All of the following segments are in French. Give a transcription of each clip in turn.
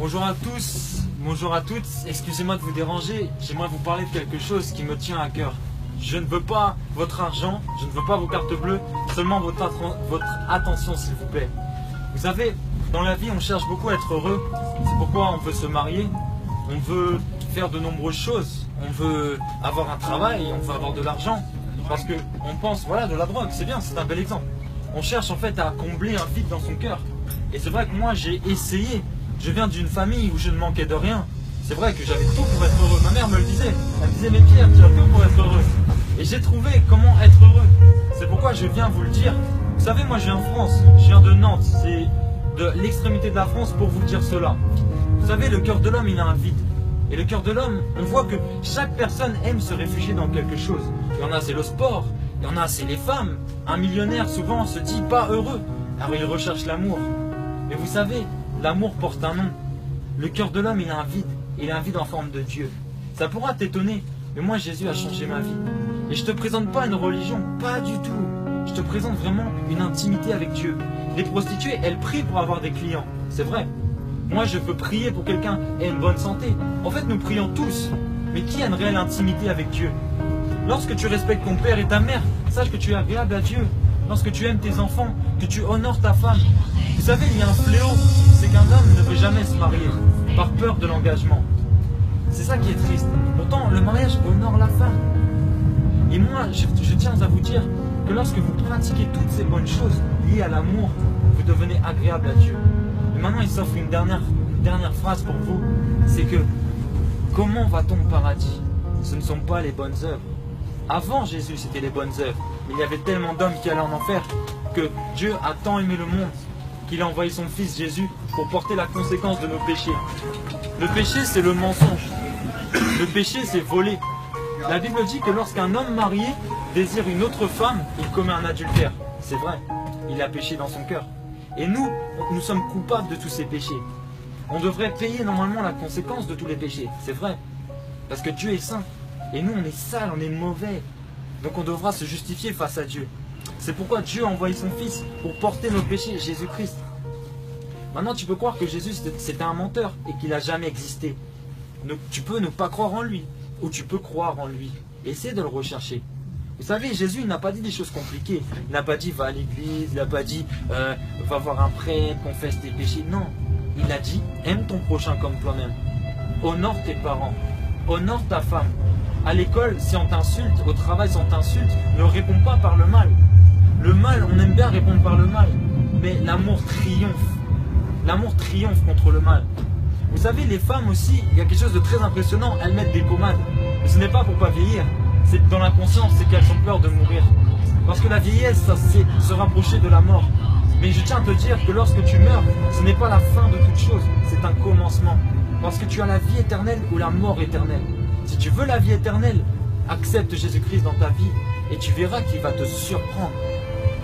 Bonjour à tous, bonjour à toutes, excusez-moi de vous déranger, j'aimerais vous parler de quelque chose qui me tient à cœur. Je ne veux pas votre argent, je ne veux pas vos cartes bleues, seulement votre attention s'il vous plaît. Vous savez, dans la vie on cherche beaucoup à être heureux, c'est pourquoi on veut se marier, on veut faire de nombreuses choses, on veut avoir un travail, on veut avoir de l'argent, parce qu'on pense, voilà, de la drogue, c'est bien, c'est un bel exemple. On cherche en fait à combler un vide dans son cœur. Et c'est vrai que moi j'ai essayé. Je viens d'une famille où je ne manquais de rien. C'est vrai que j'avais tout pour être heureux. Ma mère me le disait. Elle me disait, mais Pierre, tu as tout pour être heureux. Et j'ai trouvé comment être heureux. C'est pourquoi je viens vous le dire. Vous savez, moi je viens de France. Je viens de Nantes. C'est de l'extrémité de la France pour vous dire cela. Vous savez, le cœur de l'homme, il a un vide. Et le cœur de l'homme, on voit que chaque personne aime se réfugier dans quelque chose. Il y en a, c'est le sport. Il y en a, c'est les femmes. Un millionnaire, souvent, se dit pas heureux. Alors il recherche l'amour. Mais vous savez, l'amour porte un nom. Le cœur de l'homme, il a un vide. Il a un vide en forme de Dieu. Ça pourra t'étonner, mais moi, Jésus a changé ma vie. Et je te présente pas une religion, pas du tout. Je te présente vraiment une intimité avec Dieu. Les prostituées, elles prient pour avoir des clients. C'est vrai. Moi, je peux prier pour que quelqu'un ait une bonne santé. En fait, nous prions tous. Mais qui a une réelle intimité avec Dieu? Lorsque tu respectes ton père et ta mère, sache que tu es agréable à Dieu. Lorsque tu aimes tes enfants, que tu honores ta femme. Vous savez, il y a un fléau, c'est qu'un homme ne veut jamais se marier, par peur de l'engagement. C'est ça qui est triste. Pourtant, le mariage honore la femme. Et moi, je tiens à vous dire que lorsque vous pratiquez toutes ces bonnes choses liées à l'amour, vous devenez agréable à Dieu. Et maintenant, il s'offre une dernière phrase pour vous, c'est que comment va-t-on au paradis? Ce ne sont pas les bonnes œuvres. Avant Jésus, c'était les bonnes œuvres. Mais il y avait tellement d'hommes qui allaient en enfer que Dieu a tant aimé le monde qu'il a envoyé son fils Jésus pour porter la conséquence de nos péchés. Le péché, c'est le mensonge. Le péché, c'est voler. La Bible dit que lorsqu'un homme marié désire une autre femme, il commet un adultère. C'est vrai, il a péché dans son cœur. Et nous sommes coupables de tous ces péchés. On devrait payer normalement la conséquence de tous les péchés. C'est vrai, parce que Dieu est saint. Et nous, on est sales, on est mauvais. Donc on devra se justifier face à Dieu. C'est pourquoi Dieu a envoyé son Fils pour porter nos péchés, Jésus-Christ. Maintenant, tu peux croire que Jésus, c'était un menteur et qu'il n'a jamais existé. Tu peux ne pas croire en lui, ou tu peux croire en lui. Essaie de le rechercher. Vous savez, Jésus, il n'a pas dit des choses compliquées. Il n'a pas dit, va à l'église, il n'a pas dit, va voir un prêtre, confesse tes péchés. Non, il a dit, aime ton prochain comme toi-même. Honore tes parents, honore ta femme. À l'école, si on t'insulte, au travail, si on t'insulte, ne réponds pas par le mal. Le mal, on aime bien répondre par le mal, mais l'amour triomphe. L'amour triomphe contre le mal. Vous savez, les femmes aussi, il y a quelque chose de très impressionnant, elles mettent des pommades. Mais ce n'est pas pour pas vieillir, c'est dans la conscience, c'est qu'elles ont peur de mourir. Parce que la vieillesse, ça c'est se rapprocher de la mort. Mais je tiens à te dire que lorsque tu meurs, ce n'est pas la fin de toute chose, c'est un commencement. Parce que tu as la vie éternelle ou la mort éternelle. Si tu veux la vie éternelle, accepte Jésus-Christ dans ta vie et tu verras qu'il va te surprendre.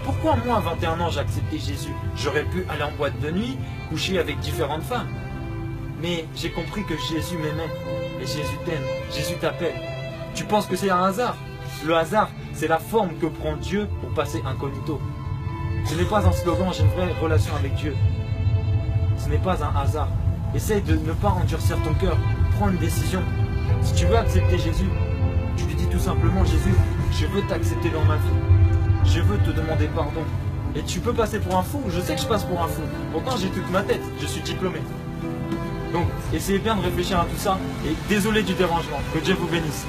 Pourquoi moi, à 21 ans, j'ai accepté Jésus? J'aurais pu aller en boîte de nuit, coucher avec différentes femmes. Mais j'ai compris que Jésus m'aimait et Jésus t'aime, Jésus t'appelle. Tu penses que c'est un hasard? Le hasard, c'est la forme que prend Dieu pour passer incognito. Ce n'est pas un slogan, j'ai une vraie relation avec Dieu. Ce n'est pas un hasard. Essaye de ne pas endurcir ton cœur. Prends une décision. Si tu veux accepter Jésus, tu lui dis tout simplement, Jésus, je veux t'accepter dans ma vie. Je veux te demander pardon. Et tu peux passer pour un fou, je sais que je passe pour un fou. Pourtant j'ai toute ma tête, je suis diplômé. Donc essayez bien de réfléchir à tout ça. Et désolé du dérangement, que Dieu vous bénisse.